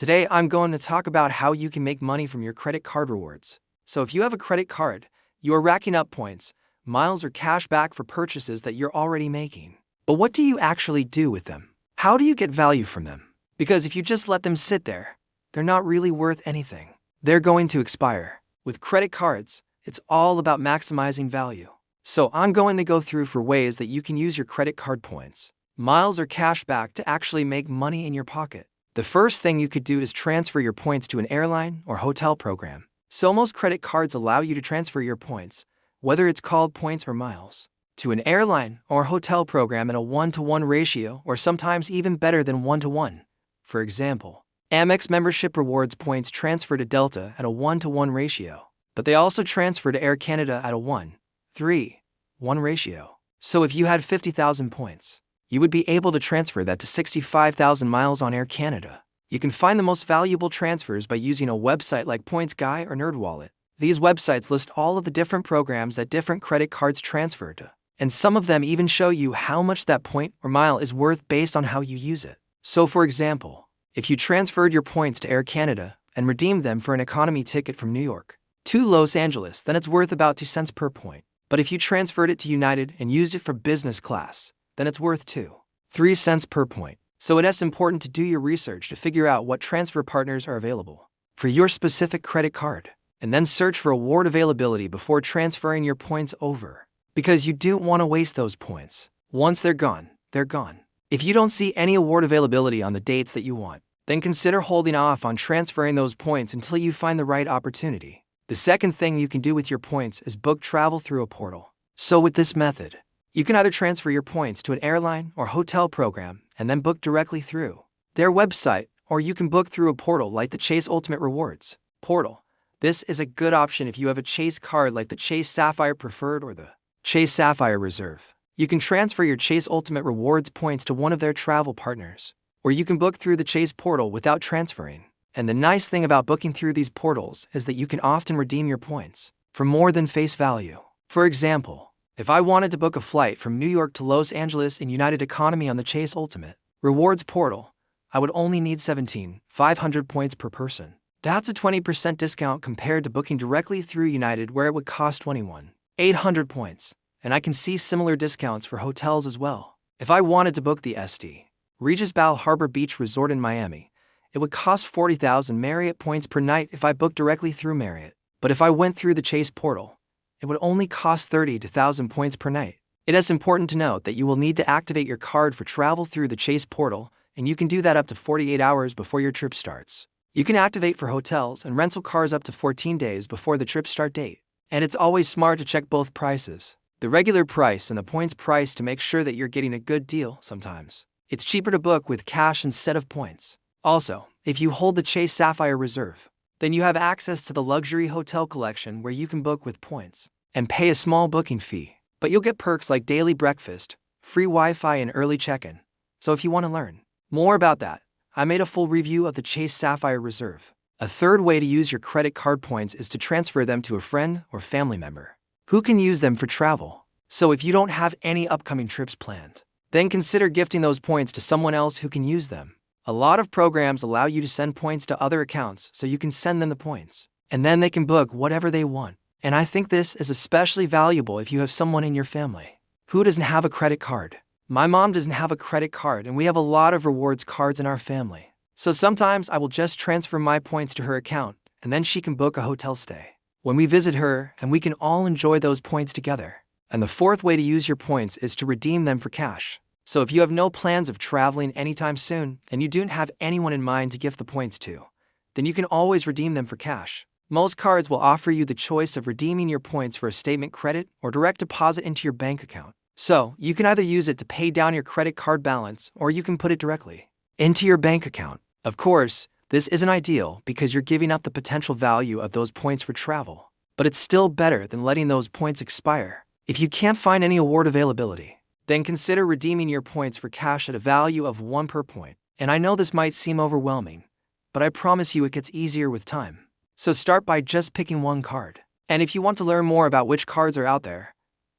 Today I'm going to talk about how you can make money from your credit card rewards. So if you have a credit card, you are racking up points, miles, or cash back for purchases that you're already making. But what do you actually do with them? How do you get value from them? Because if you just let them sit there, they're not really worth anything. They're going to expire. With credit cards, it's all about maximizing value. So I'm going to go through for ways that you can use your credit card points, miles, or cash back to actually make money in your pocket. The first thing you could do is transfer your points to an airline or hotel program. So most credit cards allow you to transfer your points, whether it's called points or miles, to an airline or hotel program in a 1-to-1 ratio, or sometimes even better than 1-to-1. For example, Amex membership rewards points transfer to Delta at a 1-to-1 ratio, but they also transfer to Air Canada at a 1-3-1 ratio. So if you had 50,000 points, you would be able to transfer that to 65,000 miles on Air Canada. You can find the most valuable transfers by using a website like Points Guy or NerdWallet. These websites list all of the different programs that different credit cards transfer to, and some of them even show you how much that point or mile is worth based on how you use it. So for example, if you transferred your points to Air Canada and redeemed them for an economy ticket from New York to Los Angeles, then it's worth about 2 cents per point. But if you transferred it to United and used it for business class, then it's worth 2-3 cents per point. So it is important to do your research to figure out what transfer partners are available for your specific credit card, and then search for award availability before transferring your points over, because you don't want to waste those points. Once they're gone, they're gone. If you don't see any award availability on the dates that you want, then consider holding off on transferring those points until you find the right opportunity. The second thing you can do with your points is book travel through a portal. So with this method, you can either transfer your points to an airline or hotel program and then book directly through their website, or you can book through a portal like the Chase Ultimate Rewards portal. This is a good option if you have a Chase card like the Chase Sapphire Preferred or the Chase Sapphire Reserve. You can transfer your Chase Ultimate Rewards points to one of their travel partners, or you can book through the Chase portal without transferring. And the nice thing about booking through these portals is that you can often redeem your points for more than face value. For example, if I wanted to book a flight from New York to Los Angeles in United Economy on the Chase Ultimate Rewards portal, I would only need 17,500 points per person. That's a 20% discount compared to booking directly through United, where it would cost 21,800 points. And I can see similar discounts for hotels as well. If I wanted to book the St. Regis Bal Harbor Beach Resort in Miami, it would cost 40,000 Marriott points per night if I booked directly through Marriott. But if I went through the Chase portal, it would only cost 30,000 points per night. It is important to note that you will need to activate your card for travel through the Chase portal, and you can do that up to 48 hours before your trip starts. You can activate for hotels and rental cars up to 14 days before the trip start date. And it's always smart to check both prices, the regular price and the points price, to make sure that you're getting a good deal. Sometimes it's cheaper to book with cash instead of points. Also, if you hold the Chase Sapphire Reserve, then you have access to the luxury hotel collection where you can book with points and pay a small booking fee. But you'll get perks like daily breakfast, free Wi-Fi, and early check-in. So if you want to learn more about that, I made a full review of the Chase Sapphire Reserve. A third way to use your credit card points is to transfer them to a friend or family member who can use them for travel. So if you don't have any upcoming trips planned, then consider gifting those points to someone else who can use them. A lot of programs allow you to send points to other accounts, so you can send them the points, and then they can book whatever they want. And I think this is especially valuable if you have someone in your family who doesn't have a credit card. My mom doesn't have a credit card, and we have a lot of rewards cards in our family. So sometimes I will just transfer my points to her account, and then she can book a hotel stay when we visit her, and we can all enjoy those points together. And the fourth way to use your points is to redeem them for cash. So if you have no plans of traveling anytime soon, and you don't have anyone in mind to gift the points to, then you can always redeem them for cash. Most cards will offer you the choice of redeeming your points for a statement credit or direct deposit into your bank account. So you can either use it to pay down your credit card balance, or you can put it directly into your bank account. Of course, this isn't ideal because you're giving up the potential value of those points for travel, but it's still better than letting those points expire. If you can't find any award availability, then consider redeeming your points for cash at a value of 1 per point. And I know this might seem overwhelming, but I promise you it gets easier with time. So start by just picking one card. And if you want to learn more about which cards are out there,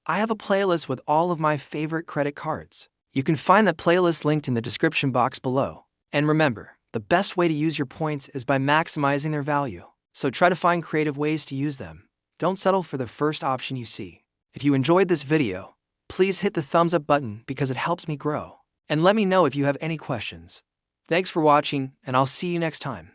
I have a playlist with all of my favorite credit cards. You can find that playlist linked in the description box below. And remember, The best way to use your points is by maximizing their value. So try to find creative ways to use them. Don't settle for the first option you see. If you enjoyed this video, please hit the thumbs up button because it helps me grow. And let me know if you have any questions. Thanks for watching, and I'll see you next time.